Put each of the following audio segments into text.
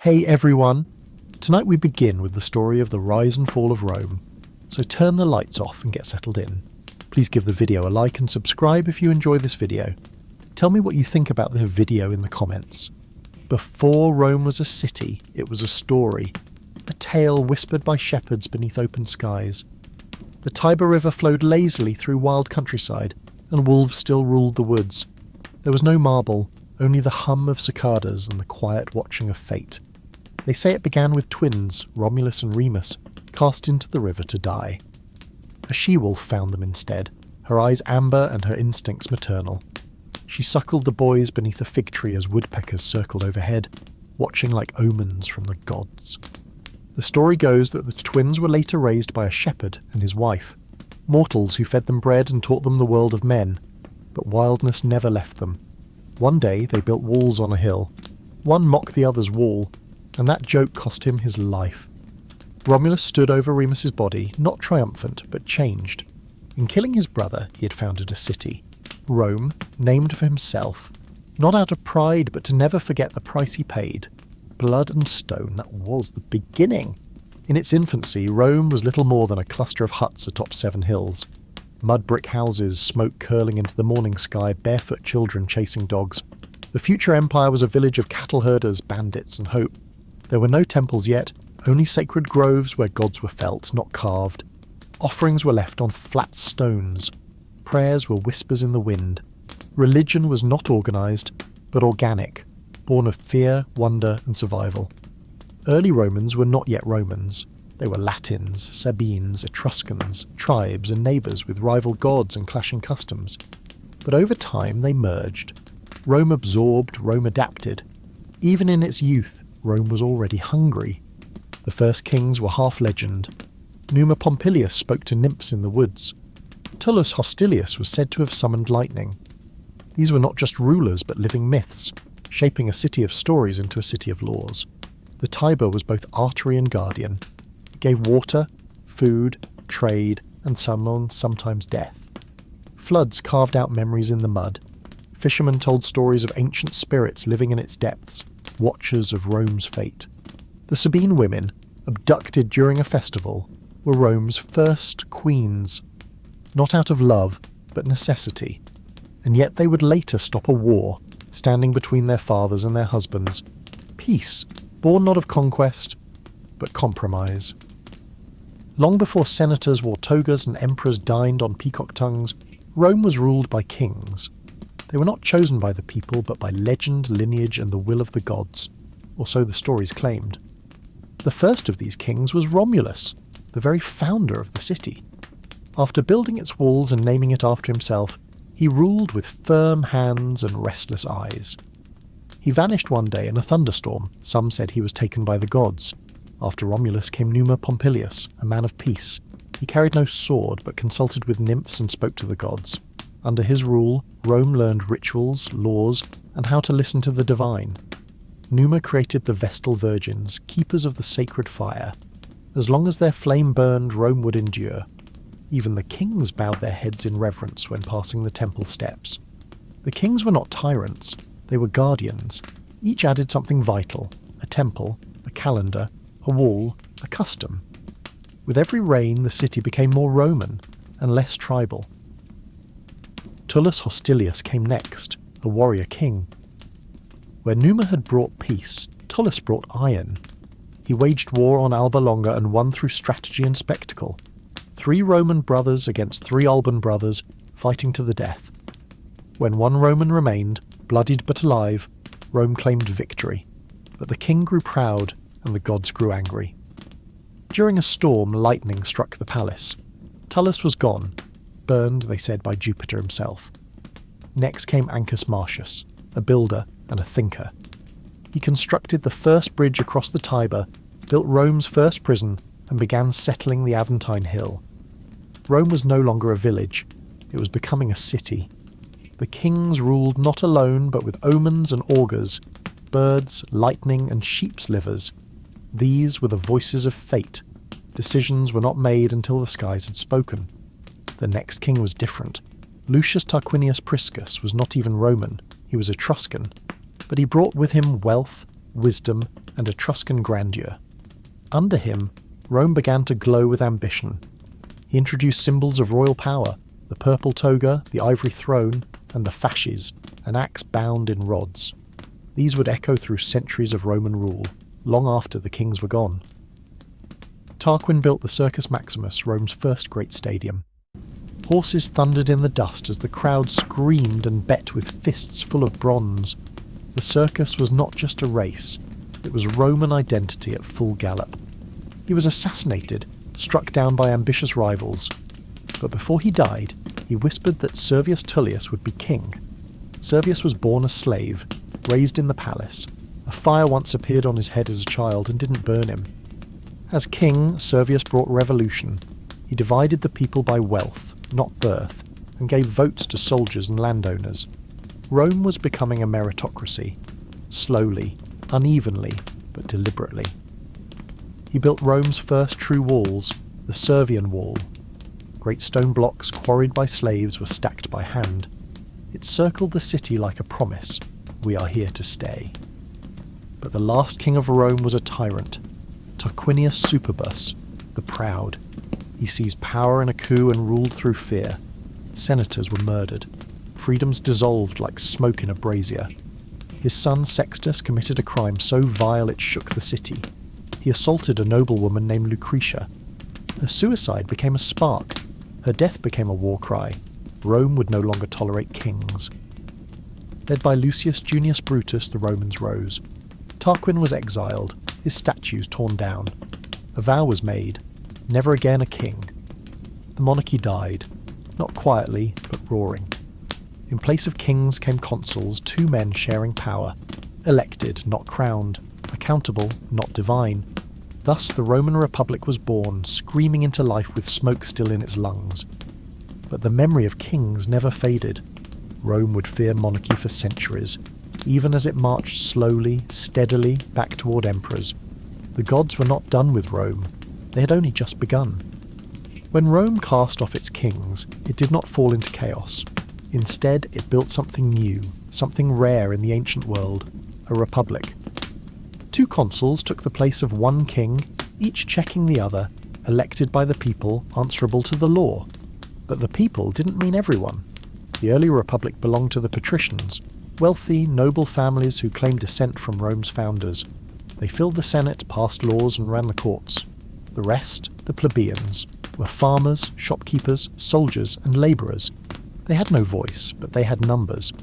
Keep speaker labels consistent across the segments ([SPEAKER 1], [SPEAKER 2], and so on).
[SPEAKER 1] Hey everyone! Tonight we begin with the story of the rise and fall of Rome, so turn the lights off and get settled in. Please give the video a like and subscribe if you enjoy this video. Tell me what you think about the video in the comments. Before Rome was a city, it was a story, a tale whispered by shepherds beneath open skies. The Tiber River flowed lazily through wild countryside, and wolves still ruled the woods. There was no marble, only the hum of cicadas and the quiet watching of fate. They say it began with twins, Romulus and Remus, cast into the river to die. A she-wolf found them instead, her eyes amber and her instincts maternal. She suckled the boys beneath a fig tree as woodpeckers circled overhead, watching like omens from the gods. The story goes that the twins were later raised by a shepherd and his wife, mortals who fed them bread and taught them the world of men, but wildness never left them. One day they built walls on a hill. One mocked the other's wall, and that joke cost him his life. Romulus stood over Remus's body, not triumphant, but changed. In killing his brother, he had founded a city, Rome, named for himself, not out of pride, but to never forget the price he paid. Blood and stone, that was the beginning. In its infancy, Rome was little more than a cluster of huts atop 7 hills. Mud brick houses, smoke curling into the morning sky, barefoot children chasing dogs. The future empire was a village of cattle herders, bandits, and hope. There were no temples yet, only sacred groves where gods were felt, not carved. Offerings were left on flat stones. Prayers were whispers in the wind. Religion was not organised, but organic, born of fear, wonder, and survival. Early Romans were not yet Romans. They were Latins, Sabines, Etruscans, tribes and neighbours with rival gods and clashing customs. But over time they merged. Rome absorbed, Rome adapted. Even in its youth, Rome was already hungry. The first kings were half legend. Numa Pompilius spoke to nymphs in the woods. Tullus Hostilius was said to have summoned lightning. These were not just rulers but living myths, shaping a city of stories into a city of laws. The Tiber was both artery and guardian. It gave water, food, trade, and sometimes death. Floods carved out memories in the mud. Fishermen told stories of ancient spirits living in its depths, watchers of Rome's fate. The Sabine women, abducted during a festival, were Rome's first queens. Not out of love, but necessity. And yet they would later stop a war, standing between their fathers and their husbands. Peace, born not of conquest, but compromise. Long before senators wore togas and emperors dined on peacock tongues, Rome was ruled by kings. They were not chosen by the people, but by legend, lineage, and the will of the gods, or so the stories claimed. The first of these kings was Romulus, the very founder of the city. After building its walls and naming it after himself, he ruled with firm hands and restless eyes. He vanished one day in a thunderstorm. Some said he was taken by the gods. After Romulus came Numa Pompilius, a man of peace. He carried no sword, but consulted with nymphs and spoke to the gods. Under his rule, Rome learned rituals, laws, and how to listen to the divine. Numa created the Vestal Virgins, keepers of the sacred fire. As long as their flame burned, Rome would endure. Even the kings bowed their heads in reverence when passing the temple steps. The kings were not tyrants, they were guardians. Each added something vital: a temple, a calendar, a wall, a custom. With every reign, the city became more Roman and less tribal. Tullus Hostilius came next, a warrior king. Where Numa had brought peace, Tullus brought iron. He waged war on Alba Longa and won through strategy and spectacle. 3 Roman brothers against 3 Alban brothers, fighting to the death. When one Roman remained, bloodied but alive, Rome claimed victory. But the king grew proud, and the gods grew angry. During a storm, lightning struck the palace. Tullus was gone, burned, they said, by Jupiter himself. Next came Ancus Marcius, a builder and a thinker. He constructed the first bridge across the Tiber, built Rome's first prison, and began settling the Aventine Hill. Rome was no longer a village, it was becoming a city. The kings ruled not alone, but with omens and augurs, birds, lightning, and sheep's livers. These were the voices of fate. Decisions were not made until the skies had spoken. The next king was different. Lucius Tarquinius Priscus was not even Roman, he was Etruscan, but he brought with him wealth, wisdom, and Etruscan grandeur. Under him, Rome began to glow with ambition. He introduced symbols of royal power: the purple toga, the ivory throne, and the fasces, an axe bound in rods. These would echo through centuries of Roman rule, long after the kings were gone. Tarquin built the Circus Maximus, Rome's first great stadium. Horses thundered in the dust as the crowd screamed and bet with fists full of bronze. The circus was not just a race, it was Roman identity at full gallop. He was assassinated, struck down by ambitious rivals. But before he died, he whispered that Servius Tullius would be king. Servius was born a slave, raised in the palace. A fire once appeared on his head as a child and didn't burn him. As king, Servius brought revolution. He divided the people by wealth, not birth, and gave votes to soldiers and landowners. Rome was becoming a meritocracy, slowly, unevenly, but deliberately. He built Rome's first true walls, the Servian Wall. Great stone blocks quarried by slaves were stacked by hand. It circled the city like a promise: we are here to stay. But the last king of Rome was a tyrant, Tarquinius Superbus, the proud. He seized power in a coup and ruled through fear. Senators were murdered. Freedoms dissolved like smoke in a brazier. His son Sextus committed a crime so vile it shook the city. He assaulted a noblewoman named Lucretia. Her suicide became a spark. Her death became a war cry. Rome would no longer tolerate kings. Led by Lucius Junius Brutus, the Romans rose. Tarquin was exiled, his statues torn down. A vow was made: never again a king. The monarchy died, not quietly, but roaring. In place of kings came consuls, two men sharing power, elected, not crowned, accountable, not divine. Thus the Roman Republic was born, screaming into life with smoke still in its lungs. But the memory of kings never faded. Rome would fear monarchy for centuries, even as it marched slowly, steadily back toward emperors. The gods were not done with Rome. They had only just begun. When Rome cast off its kings, it did not fall into chaos. Instead, it built something new, something rare in the ancient world: a republic. Two consuls took the place of one king, each checking the other, elected by the people, answerable to the law. But the people didn't mean everyone. The early republic belonged to the patricians, wealthy, noble families who claimed descent from Rome's founders. They filled the Senate, passed laws, and ran the courts. The rest, the plebeians, were farmers, shopkeepers, soldiers, and labourers. They had no voice, but they had numbers.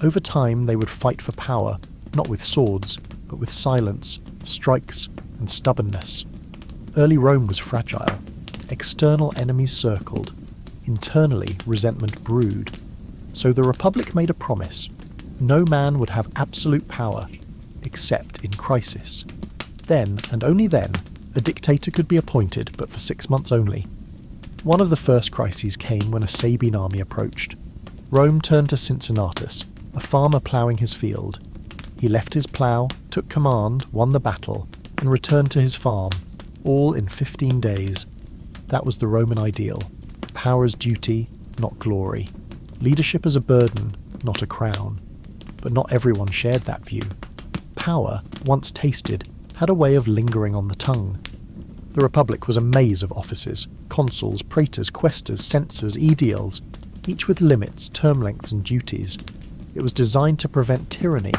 [SPEAKER 1] Over time, they would fight for power, not with swords, but with silence, strikes, and stubbornness. Early Rome was fragile. External enemies circled. Internally, resentment brewed. So the Republic made a promise: no man would have absolute power, except in crisis. Then, and only then, a dictator could be appointed, but for 6 months only. One of the first crises came when a Sabine army approached. Rome turned to Cincinnatus, a farmer ploughing his field. He left his plough, took command, won the battle, and returned to his farm, all in 15 days. That was the Roman ideal: power as duty, not glory. Leadership as a burden, not a crown. But not everyone shared that view. Power, once tasted, had a way of lingering on the tongue. The Republic was a maze of offices: consuls, praetors, quaestors, censors, aediles, each with limits, term lengths, and duties. It was designed to prevent tyranny,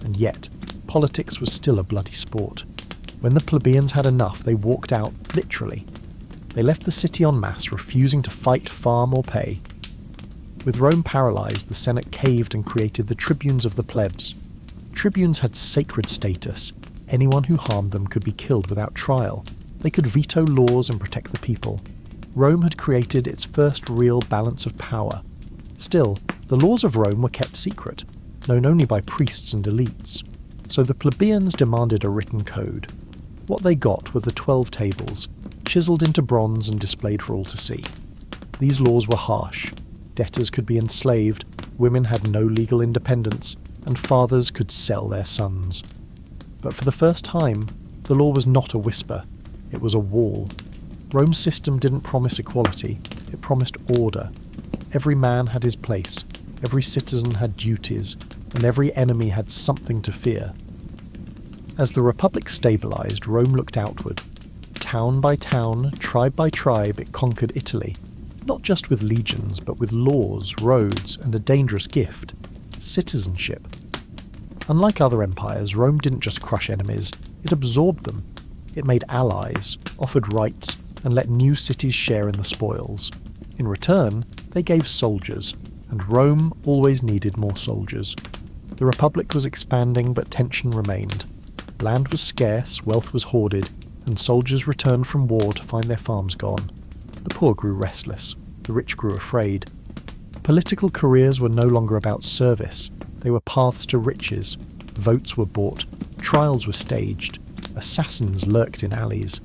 [SPEAKER 1] and yet politics was still a bloody sport. When the plebeians had enough, they walked out, literally. They left the city en masse, refusing to fight, farm, or pay. With Rome paralysed, the Senate caved and created the tribunes of the plebs. Tribunes had sacred status. Anyone who harmed them could be killed without trial. They could veto laws and protect the people. Rome had created its first real balance of power. Still, the laws of Rome were kept secret, known only by priests and elites. So the plebeians demanded a written code. What they got were the 12 tables, chiselled into bronze and displayed for all to see. These laws were harsh. Debtors could be enslaved, women had no legal independence, and fathers could sell their sons. But for the first time, the law was not a whisper. It was a wall. Rome's system didn't promise equality. It promised order. Every man had his place. Every citizen had duties. And every enemy had something to fear. As the Republic stabilised, Rome looked outward. Town by town, tribe by tribe, it conquered Italy, not just with legions, but with laws, roads, and a dangerous gift: citizenship. Unlike other empires, Rome didn't just crush enemies, it absorbed them. It made allies, offered rights, and let new cities share in the spoils. In return, they gave soldiers, and Rome always needed more soldiers. The Republic was expanding, but tension remained. Land was scarce, wealth was hoarded, and soldiers returned from war to find their farms gone. The poor grew restless, the rich grew afraid. Political careers were no longer about service, they were paths to riches. Votes were bought, trials were staged, assassins lurked in alleys.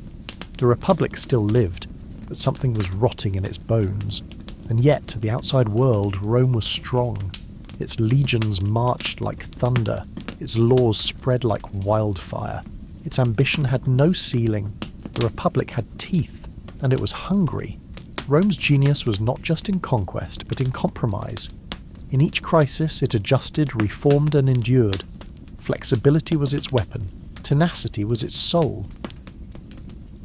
[SPEAKER 1] The Republic still lived, but something was rotting in its bones. And yet, to the outside world, Rome was strong. Its legions marched like thunder, its laws spread like wildfire. Its ambition had no ceiling, the Republic had teeth, and it was hungry. Rome's genius was not just in conquest, but in compromise. In each crisis it adjusted, reformed and endured. Flexibility was its weapon, tenacity was its soul.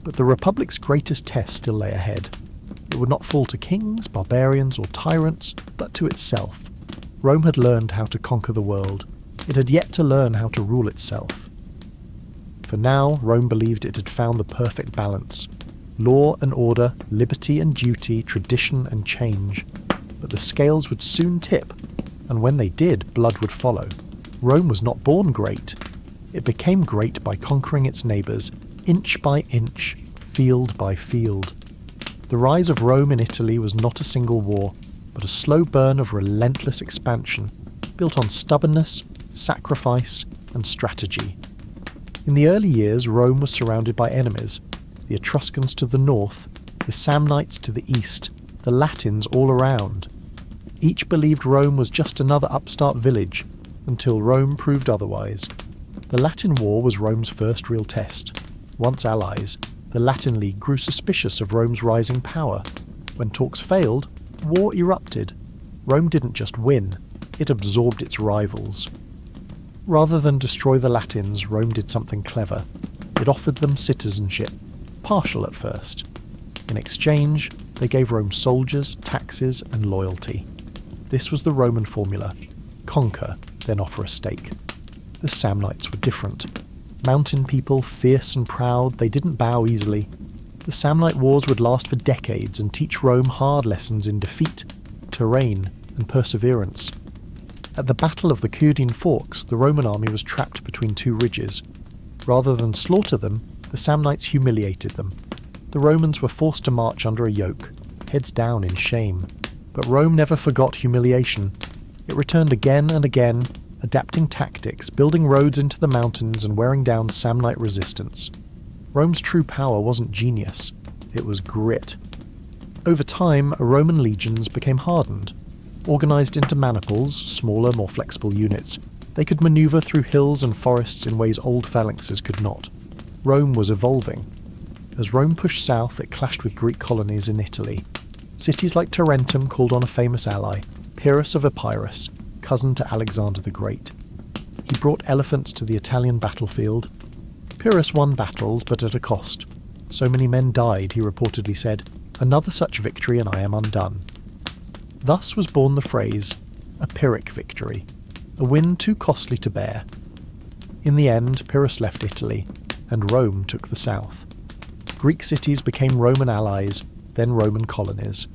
[SPEAKER 1] But the Republic's greatest test still lay ahead. It would not fall to kings, barbarians or tyrants, but to itself. Rome had learned how to conquer the world. It had yet to learn how to rule itself. For now, Rome believed it had found the perfect balance. Law and order, liberty and duty, tradition and change. But the scales would soon tip, and when they did, blood would follow. Rome was not born great. It became great by conquering its neighbours, inch by inch, field by field. The rise of Rome in Italy was not a single war, but a slow burn of relentless expansion, built on stubbornness, sacrifice, and strategy. In the early years, Rome was surrounded by enemies: the Etruscans to the north, the Samnites to the east, the Latins all around. Each believed Rome was just another upstart village, until Rome proved otherwise. The Latin War was Rome's first real test. Once allies, the Latin League grew suspicious of Rome's rising power. When talks failed, war erupted. Rome didn't just win, it absorbed its rivals. Rather than destroy the Latins, Rome did something clever. It offered them citizenship, partial at first. In exchange, they gave Rome soldiers, taxes, and loyalty. This was the Roman formula: conquer, then offer a stake. The Samnites were different. Mountain people, fierce and proud, they didn't bow easily. The Samnite wars would last for decades and teach Rome hard lessons in defeat, terrain, and perseverance. At the Battle of the Caudine Forks, the Roman army was trapped between two ridges. Rather than slaughter them, the Samnites humiliated them. The Romans were forced to march under a yoke, heads down in shame. But Rome never forgot humiliation. It returned again and again, adapting tactics, building roads into the mountains and wearing down Samnite resistance. Rome's true power wasn't genius, it was grit. Over time, Roman legions became hardened. Organised into maniples, smaller, more flexible units, they could manoeuvre through hills and forests in ways old phalanxes could not. Rome was evolving. As Rome pushed south, it clashed with Greek colonies in Italy. Cities like Tarentum called on a famous ally, Pyrrhus of Epirus, cousin to Alexander the Great. He brought elephants to the Italian battlefield. Pyrrhus won battles, but at a cost. So many men died, he reportedly said, "Another such victory and I am undone." Thus was born the phrase, a Pyrrhic victory, a win too costly to bear. In the end, Pyrrhus left Italy, and Rome took the south. Greek cities became Roman allies, then Roman colonies.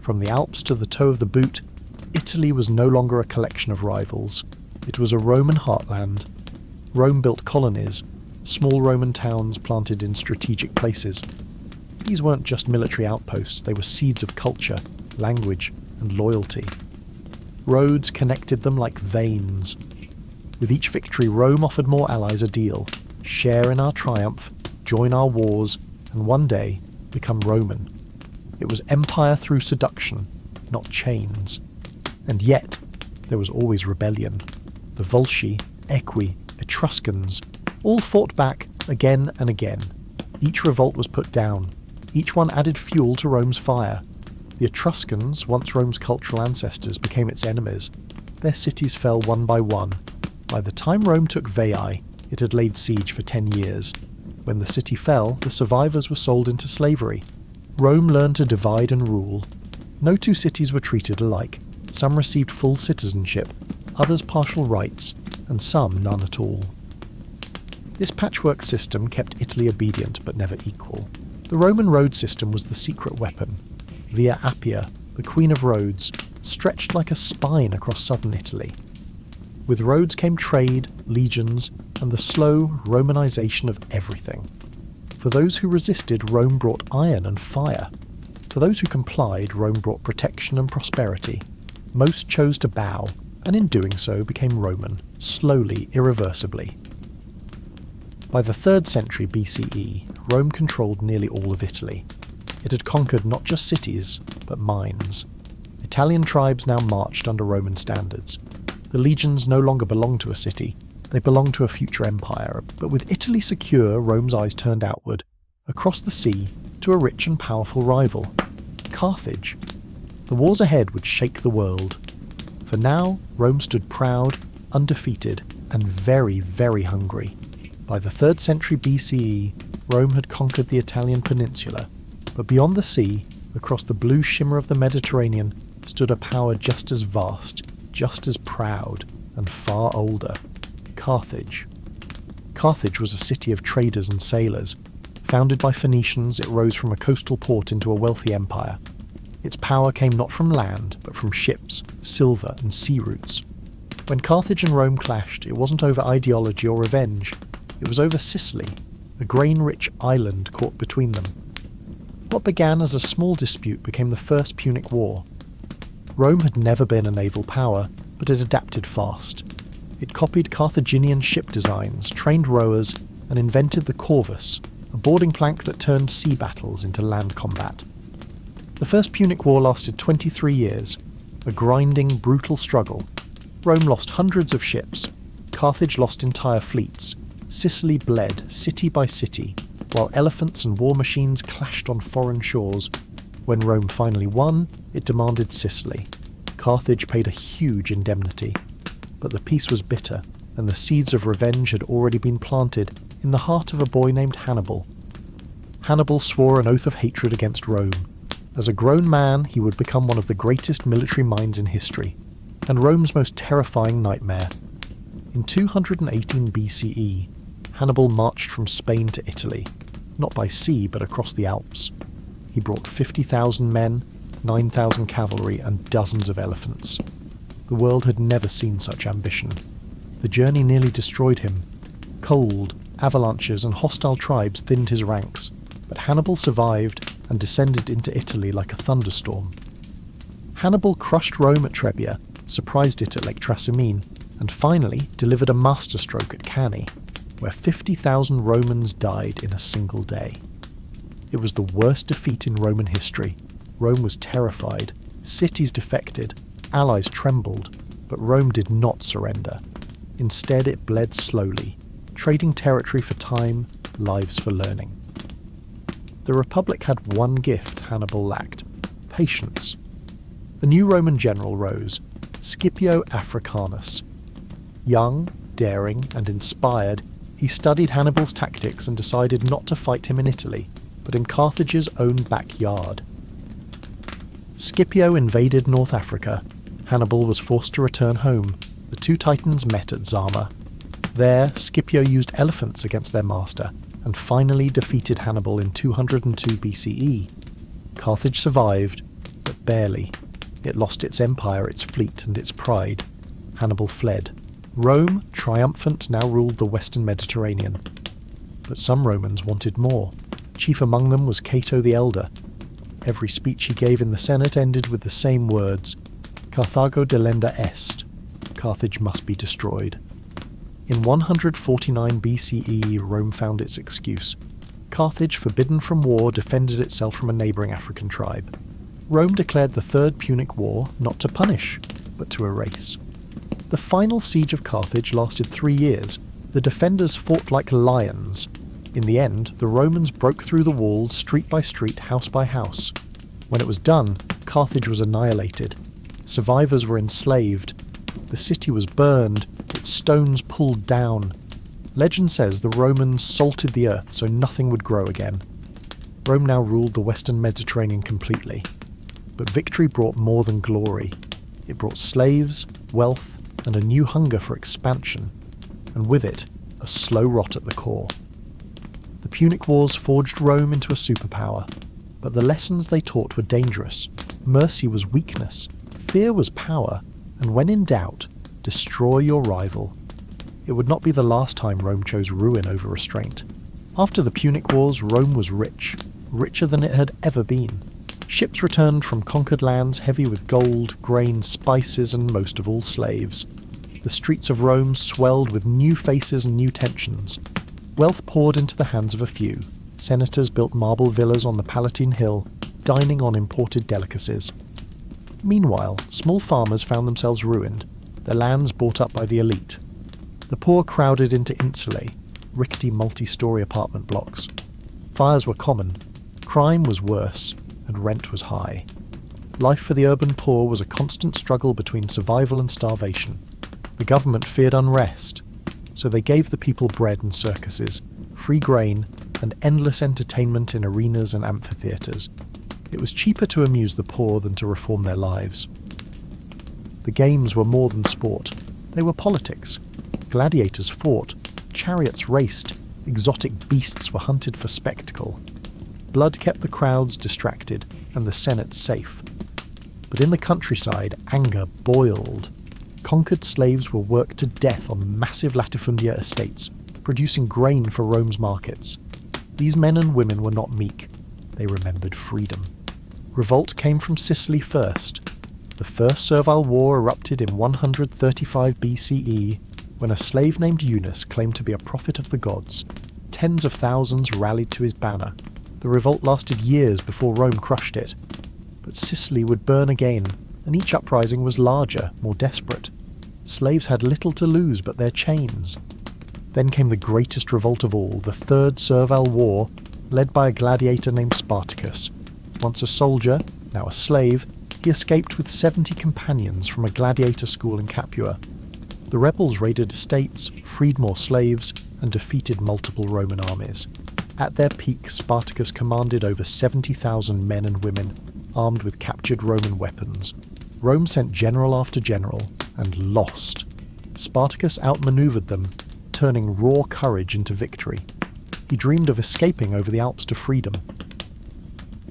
[SPEAKER 1] From the Alps to the toe of the boot, Italy was no longer a collection of rivals. It was a Roman heartland. Rome built colonies, small Roman towns planted in strategic places. These weren't just military outposts, they were seeds of culture, language, and loyalty. Roads connected them like veins. With each victory, Rome offered more allies a deal: share in our triumph, join our wars, and one day become Roman. It was empire through seduction, not chains. And yet, there was always rebellion. The Volsci, Equi, Etruscans all fought back again and again. Each revolt was put down. Each one added fuel to Rome's fire. The Etruscans, once Rome's cultural ancestors, became its enemies. Their cities fell one by one. By the time Rome took Veii, it had laid siege for 10 years. When the city fell, the survivors were sold into slavery. Rome learned to divide and rule. No two cities were treated alike. Some received full citizenship, others partial rights, and some none at all. This patchwork system kept Italy obedient but never equal. The Roman road system was the secret weapon. Via Appia, the queen of roads, stretched like a spine across southern Italy. With roads came trade, legions, and the slow Romanization of everything. For those who resisted, Rome brought iron and fire. For those who complied, Rome brought protection and prosperity. Most chose to bow, and in doing so became Roman, slowly, irreversibly. By the 3rd century BCE, Rome controlled nearly all of Italy. It had conquered not just cities, but minds. Italian tribes now marched under Roman standards. The legions no longer belonged to a city, they belonged to a future empire, but with Italy secure, Rome's eyes turned outward, across the sea, to a rich and powerful rival, Carthage. The wars ahead would shake the world. For now, Rome stood proud, undefeated, and very, very hungry. By the 3rd century BCE, Rome had conquered the Italian peninsula, but beyond the sea, across the blue shimmer of the Mediterranean, stood a power just as vast, just as proud, and far older. Carthage. Carthage was a city of traders and sailors. Founded by Phoenicians, it rose from a coastal port into a wealthy empire. Its power came not from land, but from ships, silver, and sea routes. When Carthage and Rome clashed, it wasn't over ideology or revenge. It was over Sicily, a grain-rich island caught between them. What began as a small dispute became the First Punic War. Rome had never been a naval power, but it adapted fast. It copied Carthaginian ship designs, trained rowers, and invented the corvus, a boarding plank that turned sea battles into land combat. The First Punic War lasted 23 years, a grinding, brutal struggle. Rome lost hundreds of ships. Carthage lost entire fleets. Sicily bled, city by city, while elephants and war machines clashed on foreign shores. When Rome finally won, it demanded Sicily. Carthage paid a huge indemnity. But the peace was bitter, and the seeds of revenge had already been planted in the heart of a boy named Hannibal. Hannibal swore an oath of hatred against Rome. As a grown man, he would become one of the greatest military minds in history, and Rome's most terrifying nightmare. In 218 BCE, Hannibal marched from Spain to Italy, not by sea but across the Alps. He brought 50,000 men, 9,000 cavalry, and dozens of elephants. The world had never seen such ambition. The journey nearly destroyed him. Cold, avalanches, and hostile tribes thinned his ranks, but Hannibal survived and descended into Italy like a thunderstorm. Hannibal crushed Rome at Trebia, surprised it at Lake Trasimene, and finally delivered a masterstroke at Cannae, where 50,000 Romans died in a single day. It was the worst defeat in Roman history. Rome was terrified, cities defected, allies trembled, but Rome did not surrender. Instead, it bled slowly, trading territory for time, lives for learning. The Republic had one gift Hannibal lacked: patience. A new Roman general rose, Scipio Africanus. Young, daring, and inspired, he studied Hannibal's tactics and decided not to fight him in Italy, but in Carthage's own backyard. Scipio invaded North Africa. Hannibal was forced to return home. The two titans met at Zama. There, Scipio used elephants against their master, and finally defeated Hannibal in 202 BCE. Carthage survived, but barely. It lost its empire, its fleet, and its pride. Hannibal fled. Rome, triumphant, now ruled the western Mediterranean. But some Romans wanted more. Chief among them was Cato the Elder. Every speech he gave in the Senate ended with the same words: Carthago delenda est. Carthage must be destroyed. In 149 BCE, Rome found its excuse. Carthage, forbidden from war, defended itself from a neighbouring African tribe. Rome declared the Third Punic War not to punish, but to erase. The final siege of Carthage lasted 3 years. The defenders fought like lions. In the end, the Romans broke through the walls street by street, house by house. When it was done, Carthage was annihilated. Survivors were enslaved. The city was burned, its stones pulled down. Legend says the Romans salted the earth so nothing would grow again. Rome now ruled the Western Mediterranean completely. But victory brought more than glory. It brought slaves, wealth, and a new hunger for expansion, and with it, a slow rot at the core. The Punic Wars forged Rome into a superpower, but the lessons they taught were dangerous. Mercy was weakness, fear was power, and when in doubt, destroy your rival. It would not be the last time Rome chose ruin over restraint. After the Punic Wars, Rome was rich, richer than it had ever been. Ships returned from conquered lands heavy with gold, grain, spices, and most of all slaves. The streets of Rome swelled with new faces and new tensions. Wealth poured into the hands of a few. Senators built marble villas on the Palatine Hill, dining on imported delicacies. Meanwhile, small farmers found themselves ruined, their lands bought up by the elite. The poor crowded into insulae, rickety multi-storey apartment blocks. Fires were common, crime was worse, and rent was high. Life for the urban poor was a constant struggle between survival and starvation. The government feared unrest, so they gave the people bread and circuses, free grain, and endless entertainment in arenas and amphitheatres. It was cheaper to amuse the poor than to reform their lives. The games were more than sport. They were politics. Gladiators fought, chariots raced, exotic beasts were hunted for spectacle. Blood kept the crowds distracted and the Senate safe. But in the countryside, anger boiled. Conquered slaves were worked to death on massive latifundia estates, producing grain for Rome's markets. These men and women were not meek. They remembered freedom. Revolt came from Sicily first. The First Servile War erupted in 135 BCE, when a slave named Eunice claimed to be a prophet of the gods. Tens of thousands rallied to his banner. The revolt lasted years before Rome crushed it. But Sicily would burn again, and each uprising was larger, more desperate. Slaves had little to lose but their chains. Then came the greatest revolt of all, the Third Servile War, led by a gladiator named Spartacus. Once a soldier, now a slave, he escaped with 70 companions from a gladiator school in Capua. The rebels raided estates, freed more slaves, and defeated multiple Roman armies. At their peak, Spartacus commanded over 70,000 men and women, armed with captured Roman weapons. Rome sent general after general, and lost. Spartacus outmaneuvered them, turning raw courage into victory. He dreamed of escaping over the Alps to freedom.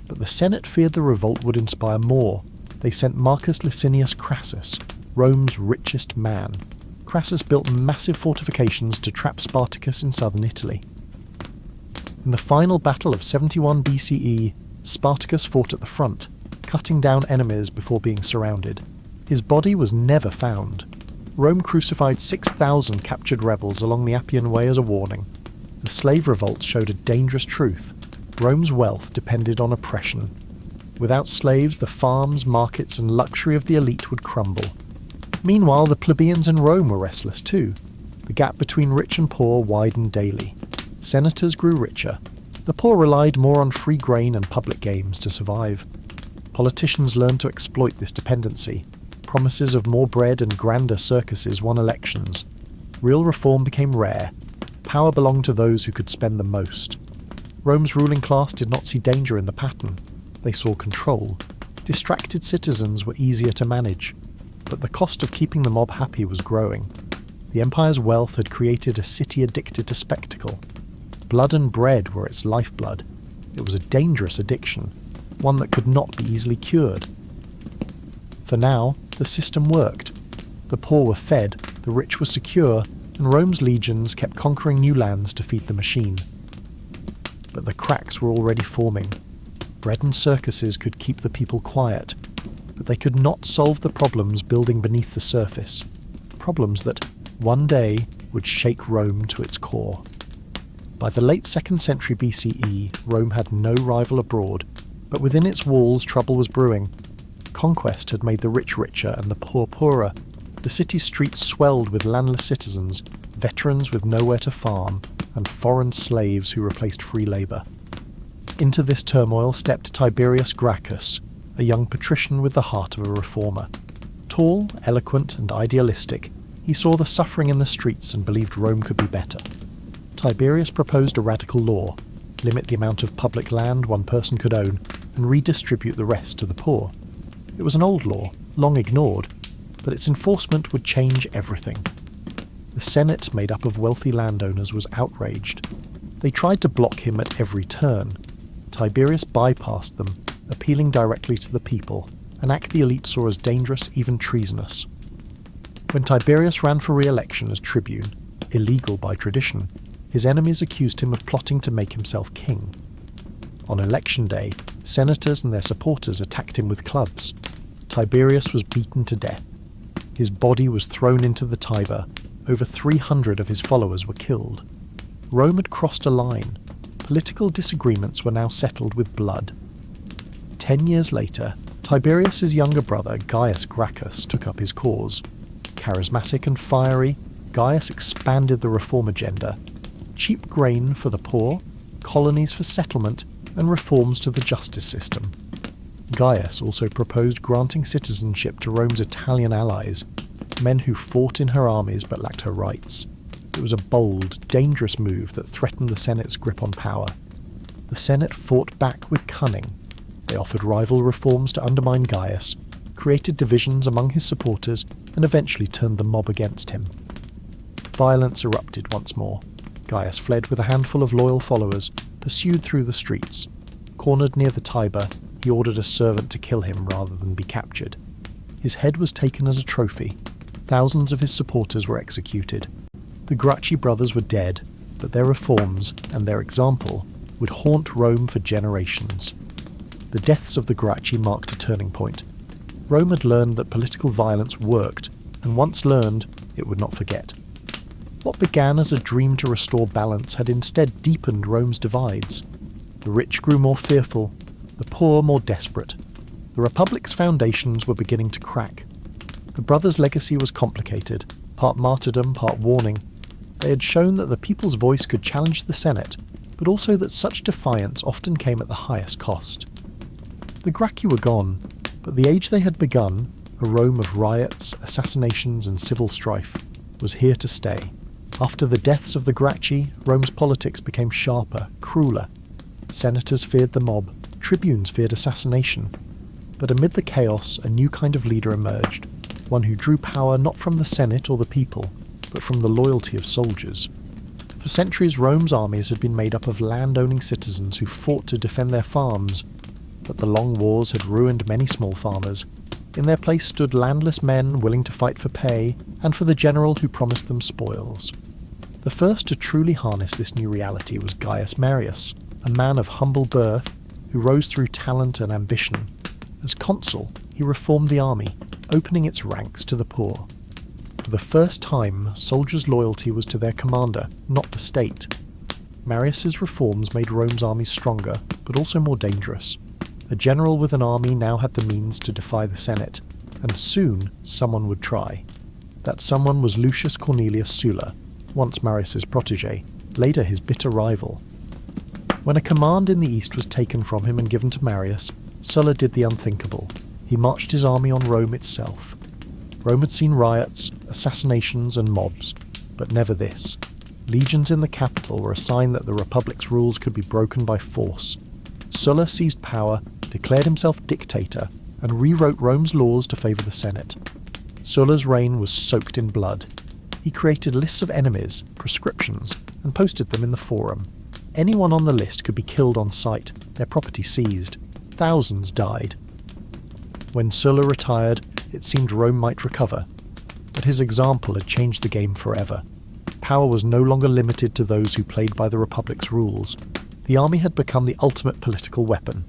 [SPEAKER 1] But the Senate feared the revolt would inspire more. They sent Marcus Licinius Crassus, Rome's richest man. Crassus built massive fortifications to trap Spartacus in southern Italy. In the final battle of 71 BCE, Spartacus fought at the front, cutting down enemies before being surrounded. His body was never found. Rome crucified 6,000 captured rebels along the Appian Way as a warning. The slave revolts showed a dangerous truth. Rome's wealth depended on oppression. Without slaves, the farms, markets, and luxury of the elite would crumble. Meanwhile, the plebeians in Rome were restless too. The gap between rich and poor widened daily. Senators grew richer. The poor relied more on free grain and public games to survive. Politicians learned to exploit this dependency. Promises of more bread and grander circuses won elections. Real reform became rare. Power belonged to those who could spend the most. Rome's ruling class did not see danger in the pattern. They saw control. Distracted citizens were easier to manage. But the cost of keeping the mob happy was growing. The empire's wealth had created a city addicted to spectacle. Blood and bread were its lifeblood. It was a dangerous addiction, one that could not be easily cured. For now, the system worked. The poor were fed, the rich were secure, and Rome's legions kept conquering new lands to feed the machine. But the cracks were already forming. Bread and circuses could keep the people quiet, but they could not solve the problems building beneath the surface. Problems that, one day, would shake Rome to its core. By the late 2nd century BCE, Rome had no rival abroad, but within its walls trouble was brewing. Conquest had made the rich richer and the poor poorer. The city's streets swelled with landless citizens, veterans with nowhere to farm, and foreign slaves who replaced free labour. Into this turmoil stepped Tiberius Gracchus, a young patrician with the heart of a reformer. Tall, eloquent, and idealistic, he saw the suffering in the streets and believed Rome could be better. Tiberius proposed a radical law: limit the amount of public land one person could own and redistribute the rest to the poor. It was an old law, long ignored, but its enforcement would change everything. The Senate, made up of wealthy landowners, was outraged. They tried to block him at every turn. Tiberius bypassed them, appealing directly to the people, an act the elite saw as dangerous, even treasonous. When Tiberius ran for re-election as tribune, illegal by tradition, his enemies accused him of plotting to make himself king. On election day, senators and their supporters attacked him with clubs. Tiberius was beaten to death. His body was thrown into the Tiber. Over 300 of his followers were killed. Rome had crossed a line. Political disagreements were now settled with blood. 10 years later, Tiberius's younger brother, Gaius Gracchus, took up his cause. Charismatic and fiery, Gaius expanded the reform agenda: cheap grain for the poor, colonies for settlement, and reforms to the justice system. Gaius also proposed granting citizenship to Rome's Italian allies, men who fought in her armies but lacked her rights. It was a bold, dangerous move that threatened the Senate's grip on power. The Senate fought back with cunning. They offered rival reforms to undermine Gaius, created divisions among his supporters, and eventually turned the mob against him. Violence erupted once more. Gaius fled with a handful of loyal followers, pursued through the streets. Cornered near the Tiber, he ordered a servant to kill him rather than be captured. His head was taken as a trophy. Thousands of his supporters were executed. The Gracchi brothers were dead, but their reforms and their example would haunt Rome for generations. The deaths of the Gracchi marked a turning point. Rome had learned that political violence worked, and once learned, it would not forget. What began as a dream to restore balance had instead deepened Rome's divides. The rich grew more fearful, the poor more desperate. The Republic's foundations were beginning to crack. The brothers' legacy was complicated, part martyrdom, part warning. They had shown that the people's voice could challenge the Senate, but also that such defiance often came at the highest cost. The Gracchi were gone, but the age they had begun, a Rome of riots, assassinations, and civil strife, was here to stay. After the deaths of the Gracchi, Rome's politics became sharper, crueler. Senators feared the mob, tribunes feared assassination. But amid the chaos, a new kind of leader emerged, one who drew power not from the Senate or the people, but from the loyalty of soldiers. For centuries, Rome's armies had been made up of land-owning citizens who fought to defend their farms, but the long wars had ruined many small farmers. In their place stood landless men willing to fight for pay, and for the general who promised them spoils. The first to truly harness this new reality was Gaius Marius, a man of humble birth who rose through talent and ambition. As consul, he reformed the army, opening its ranks to the poor. For the first time, soldiers' loyalty was to their commander, not the state. Marius's reforms made Rome's armies stronger, but also more dangerous. A general with an army now had the means to defy the Senate, and soon someone would try. That someone was Lucius Cornelius Sulla, once Marius's protege, later his bitter rival. When a command in the east was taken from him and given to Marius, Sulla did the unthinkable. He marched his army on Rome itself. Rome had seen riots, assassinations, and mobs, but never this. Legions in the capital were a sign that the Republic's rules could be broken by force. Sulla seized power, declared himself dictator, and rewrote Rome's laws to favour the Senate. Sulla's reign was soaked in blood. He created lists of enemies, proscriptions, and posted them in the Forum. Anyone on the list could be killed on sight, their property seized. Thousands died. When Sulla retired, it seemed Rome might recover, but his example had changed the game forever. Power was no longer limited to those who played by the Republic's rules. The army had become the ultimate political weapon.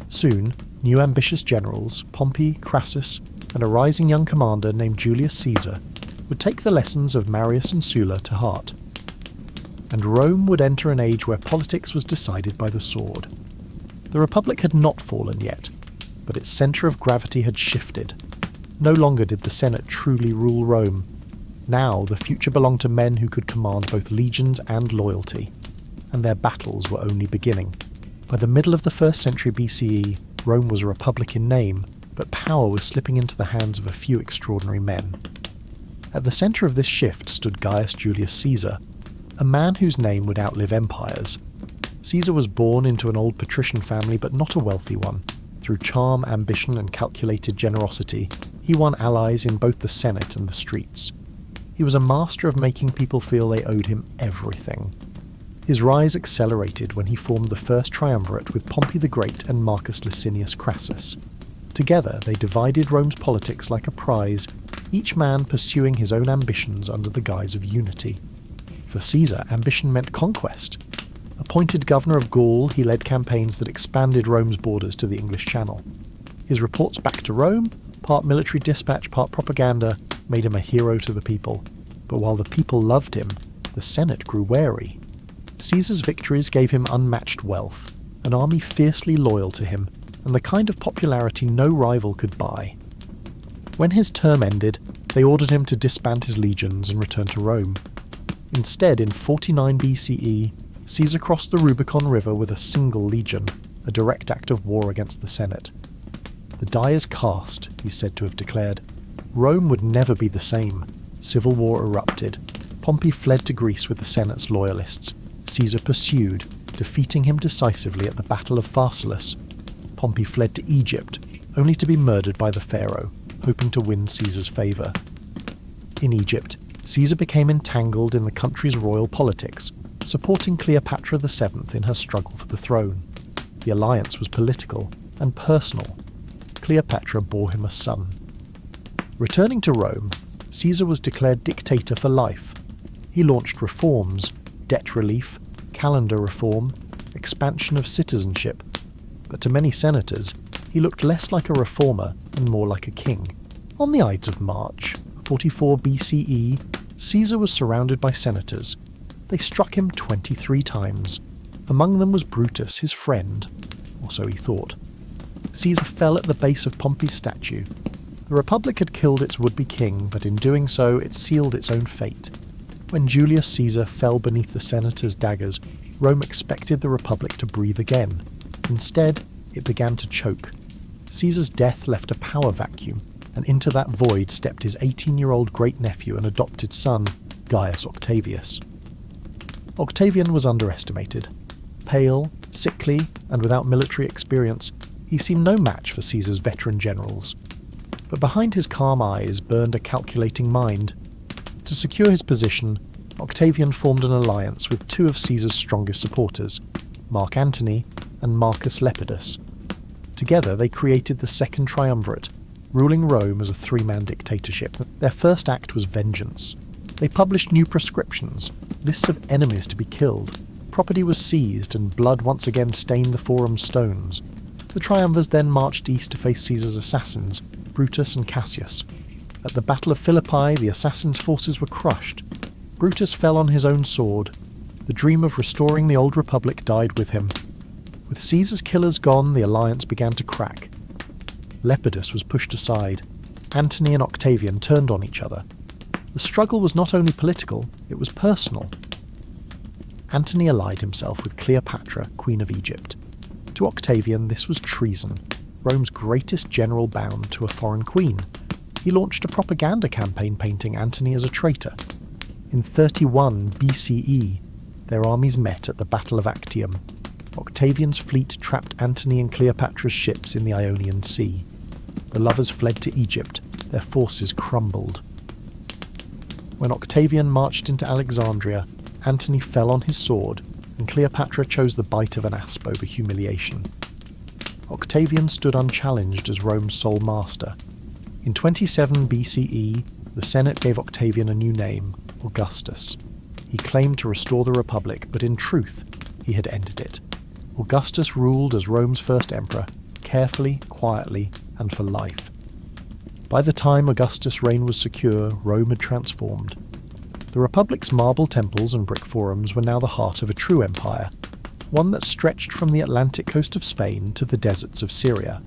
[SPEAKER 1] Soon, new ambitious generals, Pompey, Crassus, and a rising young commander named Julius Caesar, would take the lessons of Marius and Sulla to heart. And Rome would enter an age where politics was decided by the sword. The Republic had not fallen yet, but its centre of gravity had shifted. No longer did the Senate truly rule Rome. Now the future belonged to men who could command both legions and loyalty, and their battles were only beginning. By the middle of the 1st century BCE, Rome was a republic in name, but power was slipping into the hands of a few extraordinary men. At the centre of this shift stood Gaius Julius Caesar. a man whose name would outlive empires. Caesar was born into an old patrician family, but not a wealthy one. Through charm, ambition, and calculated generosity, he won allies in both the Senate and the streets. He was a master of making people feel they owed him everything. His rise accelerated when he formed the first triumvirate with Pompey the Great and Marcus Licinius Crassus. Together they divided Rome's politics like a prize, each man pursuing his own ambitions under the guise of unity. For Caesar, ambition meant conquest. Appointed governor of Gaul, he led campaigns that expanded Rome's borders to the English Channel. His reports back to Rome, part military dispatch, part propaganda, made him a hero to the people. But while the people loved him, the Senate grew wary. Caesar's victories gave him unmatched wealth, an army fiercely loyal to him, and the kind of popularity no rival could buy. When his term ended, they ordered him to disband his legions and return to Rome. Instead, in 49 BCE, Caesar crossed the Rubicon River with a single legion, a direct act of war against the Senate. The die is cast, he's said to have declared. Rome would never be the same. Civil war erupted. Pompey fled to Greece with the Senate's loyalists. Caesar pursued, defeating him decisively at the Battle of Pharsalus. Pompey fled to Egypt, only to be murdered by the pharaoh, hoping to win Caesar's favour. In Egypt, Caesar became entangled in the country's royal politics, supporting Cleopatra VII in her struggle for the throne. The alliance was political and personal. Cleopatra bore him a son. Returning to Rome, Caesar was declared dictator for life. He launched reforms, debt relief, calendar reform, expansion of citizenship. But to many senators, he looked less like a reformer and more like a king. On the Ides of March, 44 BCE, Caesar was surrounded by senators. They struck him 23 times. Among them was Brutus, his friend, or so he thought. Caesar fell at the base of Pompey's statue. The Republic had killed its would-be king, but in doing so it sealed its own fate. When Julius Caesar fell beneath the senators' daggers, Rome expected the Republic to breathe again. Instead, it began to choke. Caesar's death left a power vacuum, and into that void stepped his 18-year-old great-nephew and adopted son, Gaius Octavius. Octavian was underestimated. Pale, sickly, and without military experience, he seemed no match for Caesar's veteran generals. But behind his calm eyes burned a calculating mind. To secure his position, Octavian formed an alliance with two of Caesar's strongest supporters, Mark Antony and Marcus Lepidus. Together they created the Second Triumvirate, ruling Rome as a three-man dictatorship. Their first act was vengeance. They published new prescriptions, lists of enemies to be killed. Property was seized and blood once again stained the Forum stones. The triumvirs then marched east to face Caesar's assassins, Brutus and Cassius. At the Battle of Philippi, the assassins' forces were crushed. Brutus fell on his own sword. The dream of restoring the old republic died with him. With Caesar's killers gone, the alliance began to crack. Lepidus was pushed aside. Antony and Octavian turned on each other. The struggle was not only political, it was personal. Antony allied himself with Cleopatra, Queen of Egypt. To Octavian, this was treason, Rome's greatest general bound to a foreign queen. He launched a propaganda campaign painting Antony as a traitor. In 31 BCE, their armies met at the Battle of Actium. Octavian's fleet trapped Antony and Cleopatra's ships in the Ionian Sea. The lovers fled to Egypt, their forces crumbled. When Octavian marched into Alexandria, Antony fell on his sword, and Cleopatra chose the bite of an asp over humiliation. Octavian stood unchallenged as Rome's sole master. In 27 BCE, the Senate gave Octavian a new name, Augustus. He claimed to restore the Republic, but in truth, he had ended it. Augustus ruled as Rome's first emperor, carefully, quietly, and for life. By the time Augustus' reign was secure, Rome had transformed. The Republic's marble temples and brick forums were now the heart of a true empire, one that stretched from the Atlantic coast of Spain to the deserts of Syria.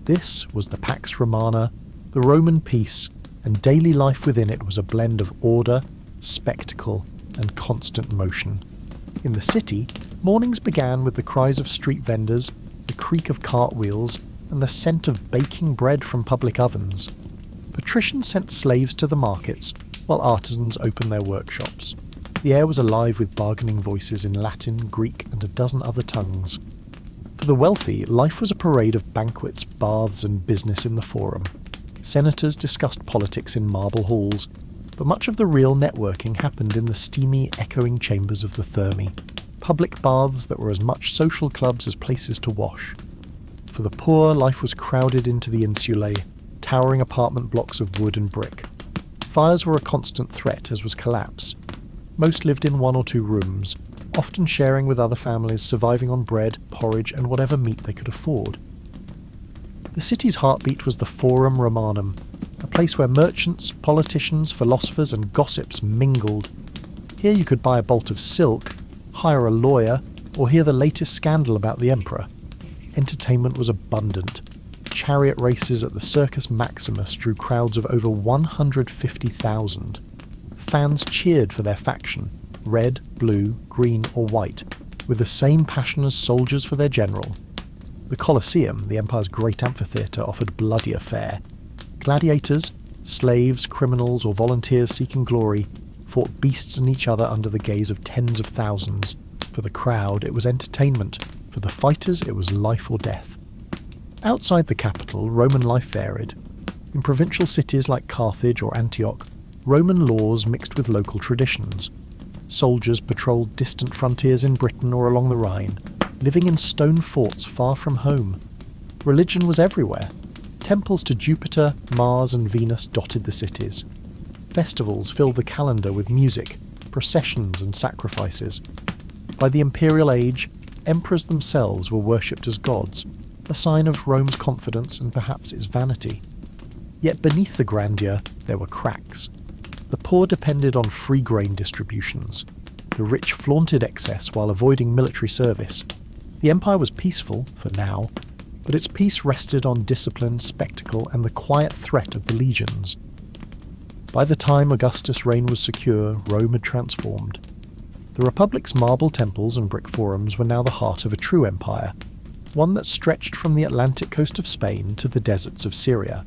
[SPEAKER 1] This was the Pax Romana, the Roman peace, and daily life within it was a blend of order, spectacle, and constant motion. In the city, mornings began with the cries of street vendors, the creak of cartwheels, and the scent of baking bread from public ovens. Patricians sent slaves to the markets, while artisans opened their workshops. The air was alive with bargaining voices in Latin, Greek, and a dozen other tongues. For the wealthy, life was a parade of banquets, baths, and business in the forum. Senators discussed politics in marble halls, but much of the real networking happened in the steamy, echoing chambers of the Thermae, public baths that were as much social clubs as places to wash. For the poor, life was crowded into the insulae, towering apartment blocks of wood and brick. Fires were a constant threat, as was collapse. Most lived in 1 or 2 rooms, often sharing with other families, surviving on bread, porridge, and whatever meat they could afford. The city's heartbeat was the Forum Romanum, a place where merchants, politicians, philosophers, and gossips mingled. Here you could buy a bolt of silk, hire a lawyer, or hear the latest scandal about the emperor. Entertainment was abundant. Chariot races at the Circus Maximus drew crowds of over 150,000. Fans cheered for their faction, red, blue, green, or white, with the same passion as soldiers for their general. The Colosseum, the empire's great amphitheatre, offered bloodier fare. Gladiators, slaves, criminals, or volunteers seeking glory, fought beasts and each other under the gaze of tens of thousands. For the crowd, it was entertainment. For the fighters, it was life or death. Outside the capital, Roman life varied. In provincial cities like Carthage or Antioch, Roman laws mixed with local traditions. Soldiers patrolled distant frontiers in Britain or along the Rhine, living in stone forts far from home. Religion was everywhere. Temples to Jupiter, Mars, and Venus dotted the cities. Festivals filled the calendar with music, processions, and sacrifices. By the imperial age, emperors themselves were worshipped as gods, a sign of Rome's confidence and perhaps its vanity. Yet beneath the grandeur, there were cracks. The poor depended on free grain distributions. The rich flaunted excess while avoiding military service. The empire was peaceful, for now, but its peace rested on discipline, spectacle, and the quiet threat of the legions. By the time Augustus' reign was secure, Rome had transformed. The Republic's marble temples and brick forums were now the heart of a true empire, one that stretched from the Atlantic coast of Spain to the deserts of Syria.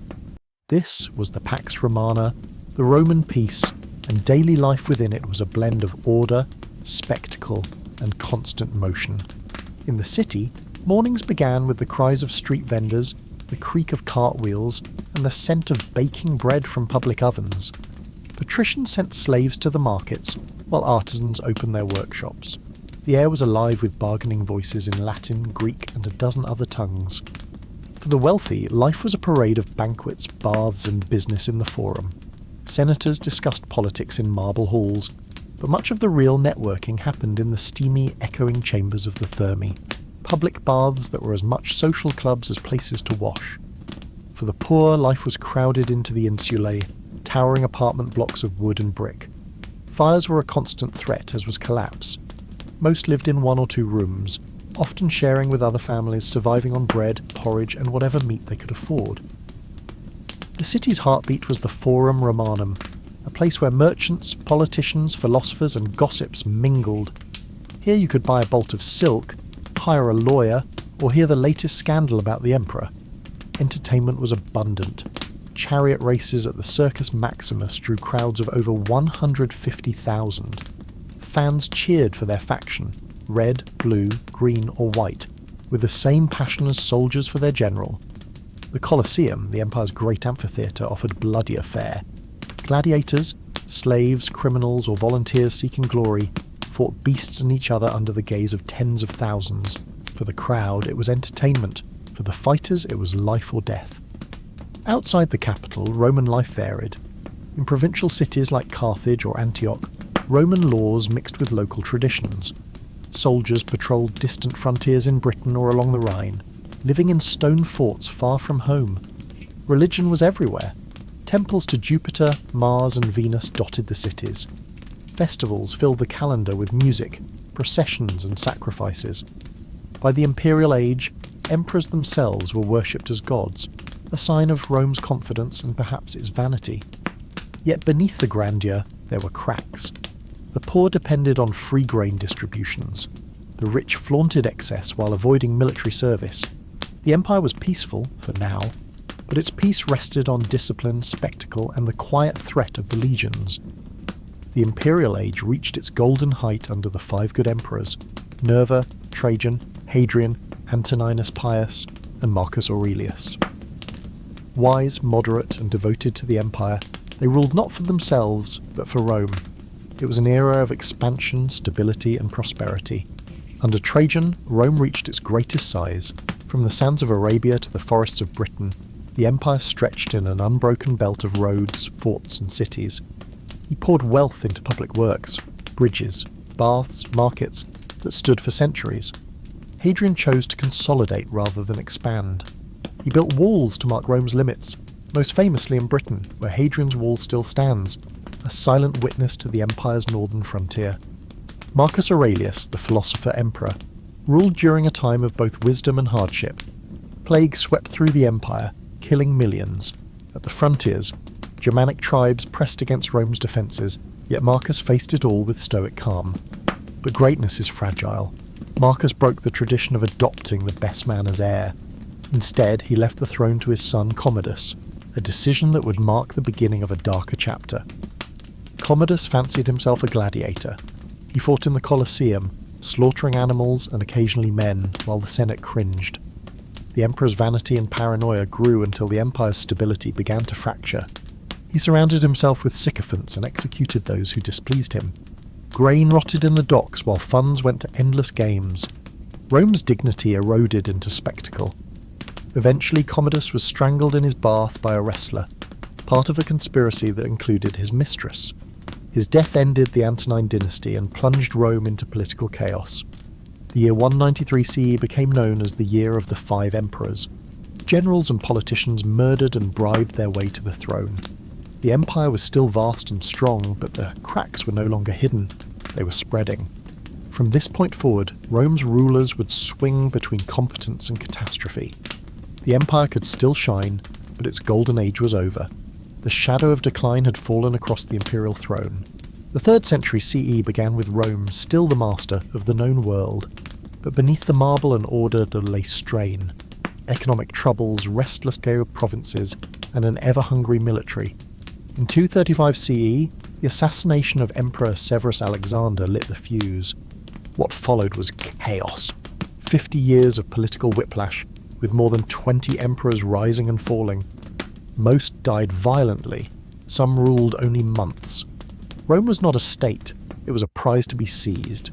[SPEAKER 1] This was the Pax Romana, the Roman peace, and daily life within it was a blend of order, spectacle, and constant motion. In the city, mornings began with the cries of street vendors, the creak of cartwheels, and the scent of baking bread from public ovens. Patricians sent slaves to the markets, while artisans opened their workshops. The air was alive with bargaining voices in Latin, Greek, and a dozen other tongues. For the wealthy, life was a parade of banquets, baths, and business in the forum. Senators discussed politics in marble halls, but much of the real networking happened in the steamy, echoing chambers of the Thermae, public baths that were as much social clubs as places to wash. For the poor, life was crowded into the insulae, towering apartment blocks of wood and brick. Fires were a constant threat, as was collapse. Most lived in 1 or 2 rooms, often sharing with other families, surviving on bread, porridge, and whatever meat they could afford. The city's heartbeat was the Forum Romanum, a place where merchants, politicians, philosophers, and gossips mingled. Here you could buy a bolt of silk, hire a lawyer, or hear the latest scandal about the emperor. Entertainment was abundant. Chariot races at the Circus Maximus drew crowds of over 150,000. Fans cheered for their faction, red, blue, green, or white, with the same passion as soldiers for their general. The Colosseum, the empire's great amphitheatre, offered bloodier fare. Gladiators, slaves, criminals, or volunteers seeking glory, fought beasts and each other under the gaze of tens of thousands. For the crowd, it was entertainment. For the fighters, it was life or death. Outside the capital, Roman life varied. In provincial cities like Carthage or Antioch, Roman laws mixed with local traditions. Soldiers patrolled distant frontiers in Britain or along the Rhine, living in stone forts far from home. Religion was everywhere. Temples to Jupiter, Mars, and Venus dotted the cities. Festivals filled the calendar with music, processions, and sacrifices. By the imperial age, emperors themselves were worshipped as gods, a sign of Rome's confidence and perhaps its vanity. Yet beneath the grandeur, there were cracks. The poor depended on free grain distributions. The rich flaunted excess while avoiding military service. The empire was peaceful, for now, but its peace rested on discipline, spectacle, and the quiet threat of the legions. the imperial age reached its golden height under the five good emperors: Nerva, Trajan, Hadrian, Antoninus Pius, and Marcus Aurelius. Wise, moderate, and devoted to the empire, they ruled not for themselves, but for Rome. It was an era of expansion, stability, and prosperity. Under Trajan, Rome reached its greatest size. From the sands of Arabia to the forests of Britain, the empire stretched in an unbroken belt of roads, forts, and cities. He poured wealth into public works, bridges, baths, markets that stood for centuries. Hadrian chose to consolidate rather than expand. He built walls to mark Rome's limits, most famously in Britain, where Hadrian's Wall still stands, a silent witness to the empire's northern frontier. Marcus Aurelius, the philosopher-emperor, ruled during a time of both wisdom and hardship. Plague swept through the empire, killing millions. At the frontiers, Germanic tribes pressed against Rome's defences, yet Marcus faced it all with stoic calm. But greatness is fragile. Marcus broke the tradition of adopting the best man as heir. Instead, he left the throne to his son Commodus, a decision that would mark the beginning of a darker chapter. Commodus fancied himself a gladiator. He fought in the Colosseum, slaughtering animals and occasionally men, while the Senate cringed. The emperor's vanity and paranoia grew until the empire's stability began to fracture. He surrounded himself with sycophants and executed those who displeased him. Grain rotted in the docks while funds went to endless games. Rome's dignity eroded into spectacle. Eventually, Commodus was strangled in his bath by a wrestler, part of a conspiracy that included his mistress. His death ended the Antonine dynasty and plunged Rome into political chaos. The year 193 CE became known as the Year of the Five Emperors. Generals and politicians murdered and bribed their way to the throne. The empire was still vast and strong, but the cracks were no longer hidden. They were spreading. From this point forward, Rome's rulers would swing between competence and catastrophe. The empire could still shine, but its golden age was over. The shadow of decline had fallen across the imperial throne. The 3rd century CE began with Rome still the master of the known world, but beneath the marble and order there lay strain. Economic troubles, restless gale provinces, and an ever-hungry military. In 235 CE, the assassination of Emperor Severus Alexander lit the fuse. What followed was chaos. 50 years of political whiplash, with more than 20 emperors rising and falling. Most died violently, some ruled only months. Rome was not a state, it was a prize to be seized.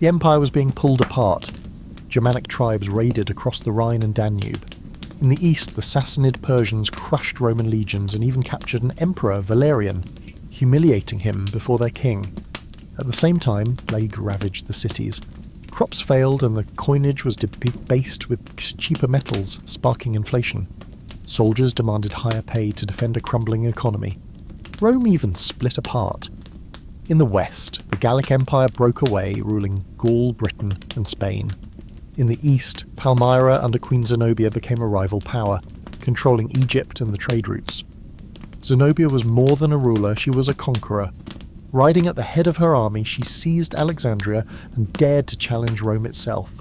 [SPEAKER 1] The empire was being pulled apart. Germanic tribes raided across the Rhine and Danube. In the east, the Sassanid Persians crushed Roman legions and even captured an emperor, Valerian, humiliating him before their king. At the same time, plague ravaged the cities. Crops failed and the coinage was debased with cheaper metals, sparking inflation. Soldiers demanded higher pay to defend a crumbling economy. Rome even split apart. In the west, the Gallic Empire broke away, ruling Gaul, Britain, and Spain. In the east, Palmyra under Queen Zenobia became a rival power, controlling Egypt and the trade routes. Zenobia was more than a ruler, she was a conqueror. Riding at the head of her army, she seized Alexandria and dared to challenge Rome itself.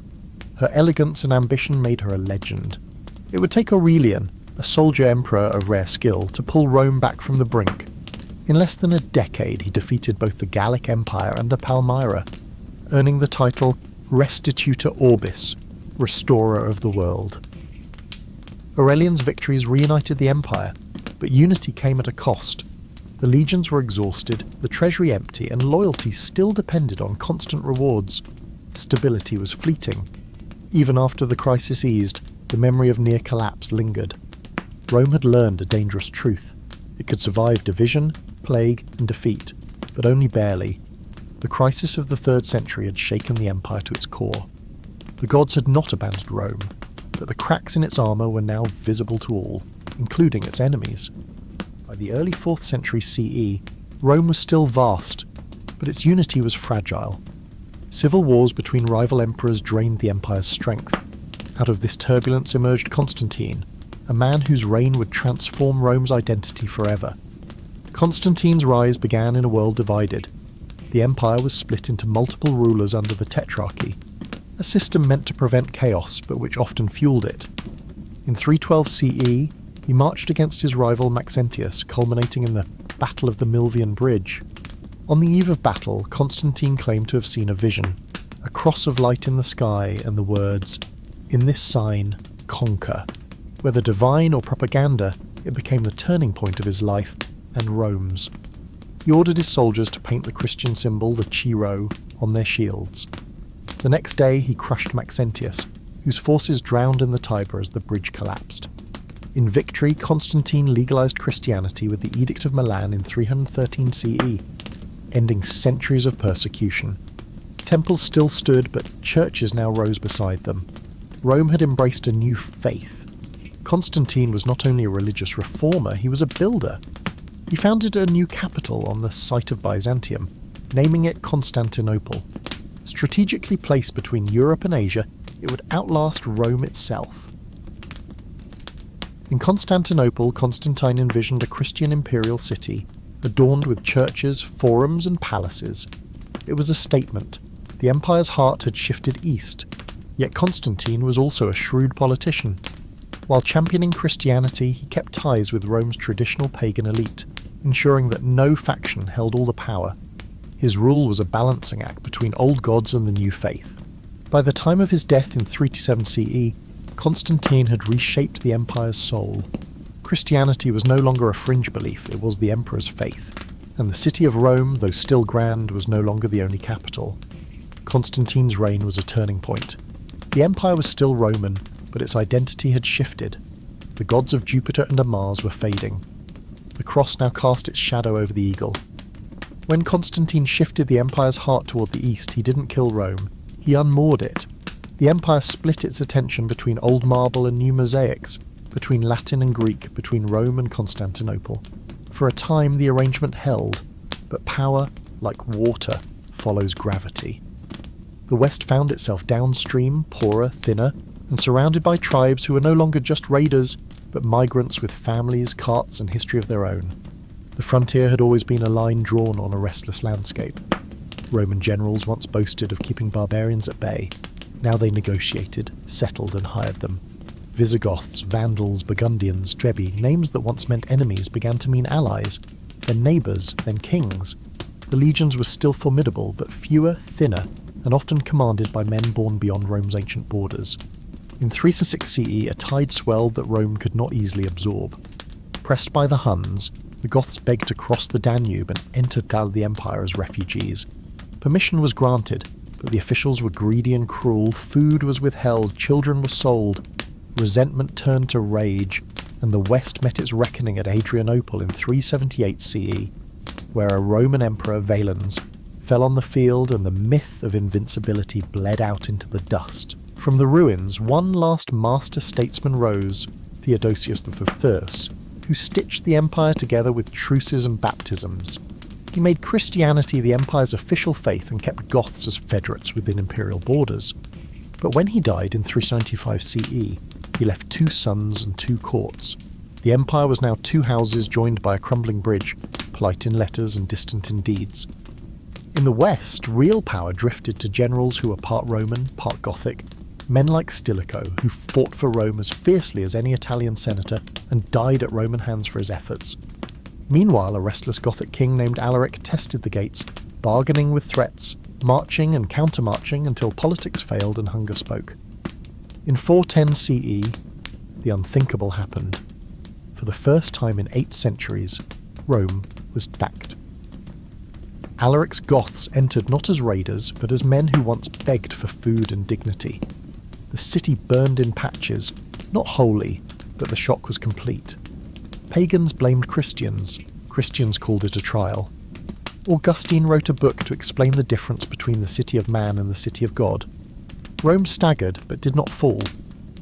[SPEAKER 1] Her elegance and ambition made her a legend. It would take Aurelian, a soldier emperor of rare skill, to pull Rome back from the brink. In less than a decade, he defeated both the Gallic Empire under Palmyra, earning the title Restitutor Orbis, Restorer of the World. Aurelian's victories reunited the empire, but unity came at a cost. The legions were exhausted, the treasury empty, and loyalty still depended on constant rewards. Stability was fleeting. Even after the crisis eased, the memory of near collapse lingered. Rome had learned a dangerous truth. It could survive division, plague, and defeat, but only barely. The crisis of the 3rd century had shaken the empire to its core. The gods had not abandoned Rome, but the cracks in its armour were now visible to all, including its enemies. By the early 4th century CE, Rome was still vast, but its unity was fragile. Civil wars between rival emperors drained the empire's strength. Out of this turbulence emerged Constantine, a man whose reign would transform Rome's identity forever. Constantine's rise began in a world divided. The empire was split into multiple rulers under the Tetrarchy, a system meant to prevent chaos but which often fueled it. In 312 CE, he marched against his rival Maxentius, culminating in the Battle of the Milvian Bridge. On the eve of battle, Constantine claimed to have seen a vision, a cross of light in the sky and the words, "In this sign, conquer." Whether divine or propaganda, it became the turning point of his life and Rome's. He ordered his soldiers to paint the Christian symbol, the Chi Rho, on their shields. The next day he crushed Maxentius, whose forces drowned in the Tiber as the bridge collapsed. In victory, Constantine legalized Christianity with the Edict of Milan in 313 CE, ending centuries of persecution. Temples still stood, but churches now rose beside them. Rome had embraced a new faith. Constantine was not only a religious reformer, he was a builder. He founded a new capital on the site of Byzantium, naming it Constantinople. Strategically placed between Europe and Asia, it would outlast Rome itself. In Constantinople, Constantine envisioned a Christian imperial city, adorned with churches, forums, and palaces. It was a statement. The empire's heart had shifted east, yet Constantine was also a shrewd politician. While championing Christianity, he kept ties with Rome's traditional pagan elite, ensuring that no faction held all the power. His rule was a balancing act between old gods and the new faith. By the time of his death in 327 CE, Constantine had reshaped the empire's soul. Christianity was no longer a fringe belief, it was the emperor's faith, and the city of Rome, though still grand, was no longer the only capital. Constantine's reign was a turning point. The empire was still Roman, but its identity had shifted. The gods of Jupiter and Mars were fading. The cross now cast its shadow over the eagle. When Constantine shifted the empire's heart toward the east, he didn't kill Rome. He unmoored it. The empire split its attention between old marble and new mosaics, between Latin and Greek, between Rome and Constantinople. For a time the arrangement held, but power, like water, follows gravity. The West found itself downstream, poorer, thinner, and surrounded by tribes who were no longer just raiders, but migrants with families, carts, and history of their own. The frontier had always been a line drawn on a restless landscape. Roman generals once boasted of keeping barbarians at bay. Now they negotiated, settled, and hired them. Visigoths, Vandals, Burgundians, Trebi, names that once meant enemies began to mean allies, then neighbours, then kings. The legions were still formidable, but fewer, thinner, and often commanded by men born beyond Rome's ancient borders. In 306 CE, a tide swelled that Rome could not easily absorb. Pressed by the Huns, the Goths begged to cross the Danube and entered out of the empire as refugees. Permission was granted, but the officials were greedy and cruel, food was withheld, children were sold. Resentment turned to rage, and the West met its reckoning at Adrianople in 378 CE, where a Roman emperor, Valens, fell on the field and the myth of invincibility bled out into the dust. From the ruins, one last master statesman rose, Theodosius III, who stitched the empire together with truces and baptisms. He made Christianity the empire's official faith and kept Goths as federates within imperial borders. But when he died in 395 CE, he left 2 sons and 2 courts. The empire was now 2 houses joined by a crumbling bridge, polite in letters and distant in deeds. In the West, real power drifted to generals who were part Roman, part Gothic, men like Stilicho, who fought for Rome as fiercely as any Italian senator and died at Roman hands for his efforts. Meanwhile, a restless Gothic king named Alaric tested the gates, bargaining with threats, marching and countermarching until politics failed and hunger spoke. In 410 CE, the unthinkable happened. For the first time in 8 centuries, Rome was backed. Alaric's Goths entered not as raiders, but as men who once begged for food and dignity. The city burned in patches, not wholly, but the shock was complete. Pagans blamed Christians. Christians called it a trial. Augustine wrote a book to explain the difference between the city of man and the city of God. Rome staggered, but did not fall.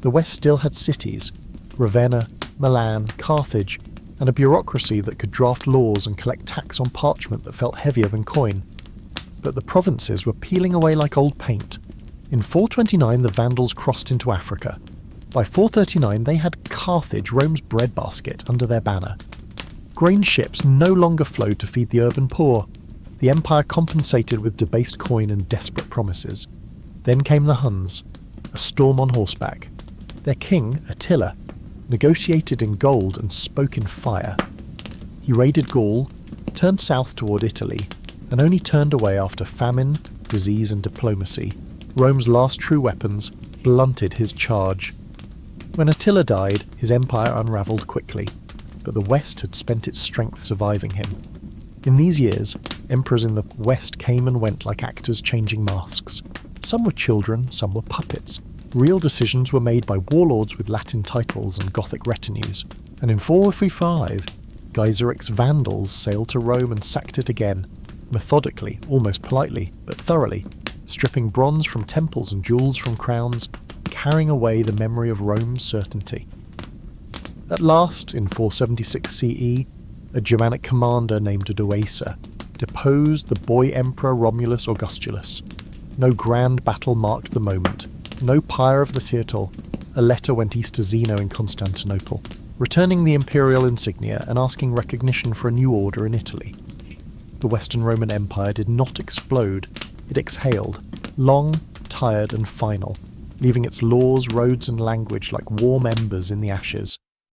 [SPEAKER 1] The West still had cities, Ravenna, Milan, Carthage, and a bureaucracy that could draft laws and collect tax on parchment that felt heavier than coin. But the provinces were peeling away like old paint. In 429 the Vandals crossed into Africa. By 439 they had Carthage, Rome's breadbasket, under their banner. Grain ships no longer flowed to feed the urban poor. The empire compensated with debased coin and desperate promises. Then came the Huns, a storm on horseback. Their king, Attila, negotiated in gold and spoke in fire. He raided Gaul, turned south toward Italy, and only turned away after famine, disease and diplomacy, Rome's last true weapons, blunted his charge. When Attila died, his empire unravelled quickly, but the West had spent its strength surviving him. In these years, emperors in the West came and went like actors changing masks. Some were children, some were puppets. Real decisions were made by warlords with Latin titles and Gothic retinues. And in 455, Geiseric's Vandals sailed to Rome and sacked it again, methodically, almost politely, but thoroughly, stripping bronze from temples and jewels from crowns, carrying away the memory of Rome's certainty. At last, in 476 CE, a Germanic commander named Odoacer deposed the boy emperor Romulus Augustulus. No grand battle marked the moment, no pyre of the Cirtal. A letter went east to Zeno in Constantinople, returning the imperial insignia and asking recognition for a new order in Italy. The Western Roman Empire did not explode, it exhaled, long, tired and final, leaving its laws, roads and language like warm embers in the ashes.